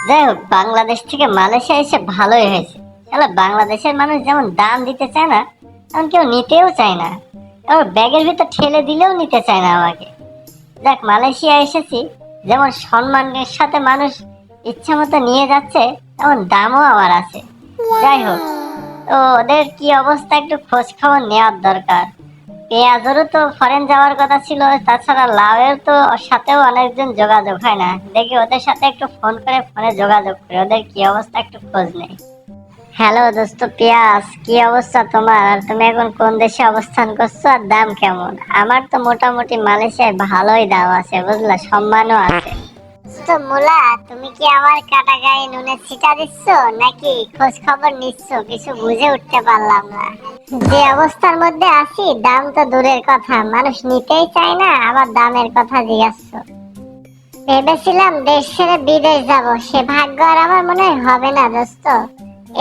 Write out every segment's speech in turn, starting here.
যাই হোক, বাংলাদেশ থেকে মালয়েশিয়া এসে ভালোই হয়েছে। তাহলে বাংলাদেশের মানুষ যেমন দাম দিতে চায় না, তেমন কেউ নিতেও চায় না। আবার ব্যাগের ভিতর ঠেলে দিলেও নিতে চায় না আমাকে। দেখ, মালয়েশিয়া এসেছি, যেমন সম্মানের সাথে মানুষ ইচ্ছা মতো নিয়ে যাচ্ছে, তেমন দামও আমার আছে। যাই হোক, তো ওদের কি অবস্থা একটু খোঁজ খবর নেওয়ার দরকার। পেঁয়াজেরও তো ফরেন যাওয়ার কথা ছিল, তাছাড়া লাউয়ের তো ওর সাথেও অনেকজন যোগাযোগ হয় না। দেখি ওদের সাথে একটু ফোন করে ফোনে যোগাযোগ করে ওদের কি অবস্থা একটু খোঁজ নেই। হ্যালো দোস্ত পিয়াস, কি অবস্থা তোমার? আর তুমি এখন কোন দেশে অবস্থান করছো, আর দাম কেমন? আমার তো মোটামুটি মালয়েশিয়ায় ভালোই দাম আছে, বুঝলা, সম্মানও আছে। তো মুলা, তুমি কি আমার কাটা গায়ে নুনের ছিটা দিচ্ছ নাকি খোঁজ খবর নিচ্ছ? কিছু বুঝে উঠতে পারলাম না। যে অবস্থার মধ্যে আছি, দাম তো দূরের কথা, মানুষ নিতেই চায় না, আবার দামের কথা জিজ্ঞাসা। ভেবেছিলাম দেশ ছেড়ে বিদেশ যাব, সে ভাগ্য আর আমার মনে হয় হবে না দোস্ত।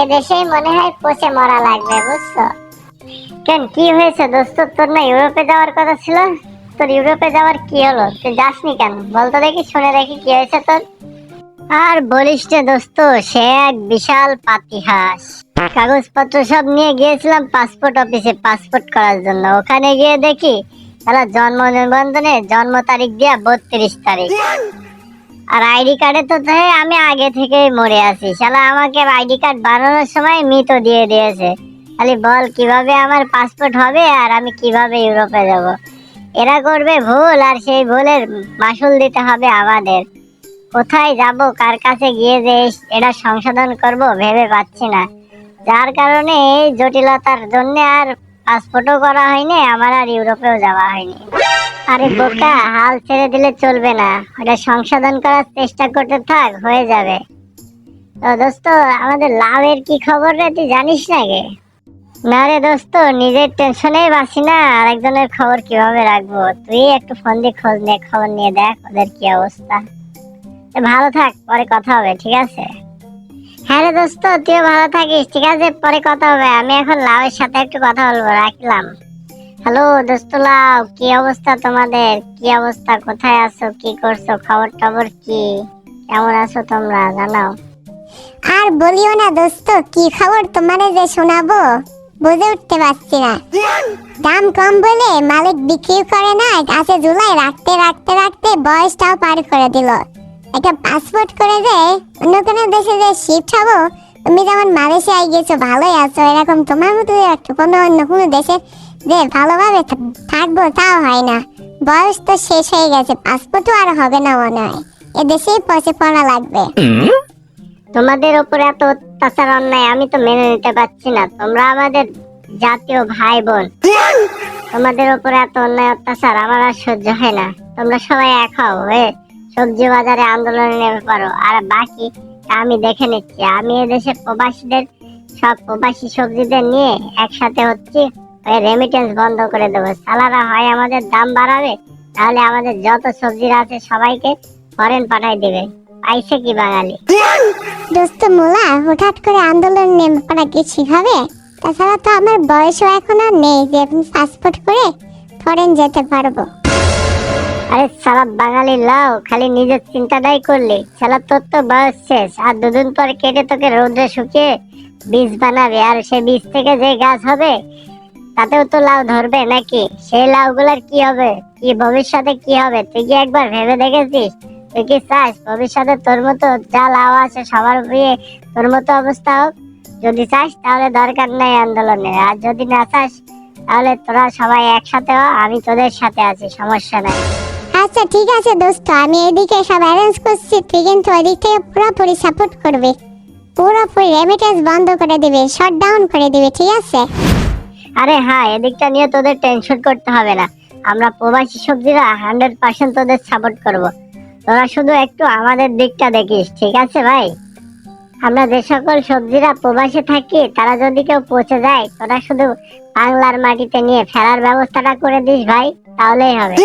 এদেশেই মনে হয় পচে মরা লাগবে, বুঝছো? কেন, কি হয়েছে দোস্ত? তোর না ইউরোপে যাওয়ার কথা ছিল? তোর ইউরোপে যাওয়ার কি হলো? তুই যাসনি কেন? বলতো দেখি, শুনে দেখি কি হয়েছে তোর। আর বলিস রে দোস্ত, সে এক বিশাল পাতিহাস। কাগজপত্র সব নিয়ে গিয়েছিলাম পাসপোর্ট অফিসে পাসপোর্ট করার জন্য। ওখানে গিয়ে দেখি তারা জন্ম নিবন্ধনে জন্ম তারিখ দিয়া 32 তারিখ, আর আইডি কার্ডে তো আমি আগে থেকেই মরে আছি। শালা আমাকে আইডি কার্ড বানানোর সময় মৃত দিয়ে দিয়েছে। খালি বল কিভাবে আমার পাসপোর্ট হবে আর আমি কিভাবে ইউরোপে যাব? এরা করবে ভুল, আর সেই ভুলের মাসুল দিতে হবে আমাদের। কোথায় যাব, কার কাছে গিয়ে যে এটা সংশোধন করব ভেবে পাচ্ছি না। যার কারণে এই জটিলতার জন্য আর পাসপোর্টও করা হয়নি আমার, আর ইউরোপেও যাওয়া হয়নি। আরে বোকা, হাল ছেড়ে দিলে চলবে না, ওটা সংশোধন করার চেষ্টা করতে থাক, হয়ে যাবে। তো দোস্ত, আমাদের লাভের কি খবর রে, তুই জানিস নাকি? না রে দোস্ত, নিজের টেনশনেই বাঁচি না, আর একজনের খবর কিভাবে রাখবো? তুই একটু ফোন দিয়ে খোঁজ নে, খবর নিয়ে দেখ ওদের কি অবস্থা। ভালো থাক, পরে কথা হবে, ঠিক আছে? হ্যাঁ রে দোস্ত, তুইও ভালো থাকিস, ঠিক আছে? পরে কথা হবে, আমি এখন লাউয়ের সাথে একটু কথা বলবো, রাখলাম। হ্যালো দোস্ত লাউ, কি অবস্থা তোমাদের? কি অবস্থা, কোথায় আছো, কি করছো, খবর টবর কি? কেমন আছো তোমরা, জানাও। আর বলিও না দোস্ত, কি খবর তোমারে যে শোনাবো, বুঝে উঠতে পারছি না। দাম কম বলে মালিক বিক্রি করে না, গাছে ঝুলাই রাখতে রাখতে রাখতে বয়সটাও পার করে দিল। একটা পাসপোর্ট করে যে অন্য কোনো দেশে যে শিফট হবো, তুমি যেমন মালয়েশিয়ায় গেছো ভালোই আছো, এরকম তোমার মতো একটা কোনো অন্য কোনো দেশে যে ভালোভাবে থাকবো তাও হয় না। বয়স তো শেষ হয়ে গেছে, পাসপোর্টও আর হবে না মনে হয়, এদেশেই পচে পড়া লাগবে। তোমাদের ওপরে এত অত্যাচার অন্যায় আমি তো মেনে নিতে পারছি না। তোমরা আমাদের জাতীয় ভাই বোন, তোমাদের ওপরে এত অন্যায় অত্যাচার আমার আর সহ্য হয় না। তোমরা সবাই এক হও হয়ে সবজি বাজারে আন্দোলনে নেমে পারো, আর বাকি আমি দেখে নিচ্ছি। আমি এদেশে প্রবাসীদের, সব প্রবাসী সবজিদের নিয়ে একসাথে হচ্ছি, রেমিটেন্স বন্ধ করে দেবো। সালারা হয় আমাদের দাম বাড়াবে, তাহলে আমাদের যত সবজিরা আছে সবাইকে ফরেন পাঠাই দেবে। পাইছে কি বাঙালি? দোস্ত মোলা, হঠাৎ করে আন্দোলন নেমে পড়া কি ঠিক হবে? তাছাড়া তো আমার বয়সও এখন আর নেই যে আমি পাসপোর্ট করে ফরেন যেতে পারবো। আরে সারা বাঙালি লাও, খালি নিজের চিন্তাটাই করলি। শালা তোর তো বয়স শেষ, আর দুদিন পর কেটে তোকে রোদে শুকিয়ে বীজ বানাবে, আর সেই বীজ থেকে যে গাছ হবে তাতেও তো লাউ ধরবে নাকি? সেই লাউ গুলার কি হবে, কি ভবিষ্যতে কি হবে, তুই কি একবার ভেবে দেখেছিস? তুই কি চাস ভবিষ্যতে তোর মতো যা লাউ আছে সবার বিয়ে তোর মতো অবস্থা হোক? যদি চাস তাহলে দরকার নেই আন্দোলনের, আর যদি না চাস তাহলে তোরা সবাই একসাথে হ, আমি তোদের সাথে আছি, সমস্যা নাই। আচ্ছা ঠিক আছে দোস্ত, আমি এদিকে সব অ্যারেঞ্জ করছি, তুই কিন্তু ওদিক থেকে পুরোপুরি সাপোর্ট করবে, পুরোপুরি রেমিটেন্স বন্ধ করে দিবে, শট ডাউন করে দিবে, ঠিক আছে? আরে হ্যাঁ, এদিকটা নিয়ে তোদের টেনশন করতে হবে না। আমরা প্রবাসী সবজিরা 100% তোদের সাপোর্ট করব। তোরা শুধু একটু আমাদের দিকটা দেখিস, ঠিক আছে ভাই? আমরা যে সকল সবজিরা প্রবাসে থাকি তারা যদি কেউ পচে যায়, তোরা শুধু বাংলার মাটিতে নিয়ে ফেলার ব্যবস্থাটা করে দিস ভাই, তাহলেই হবে।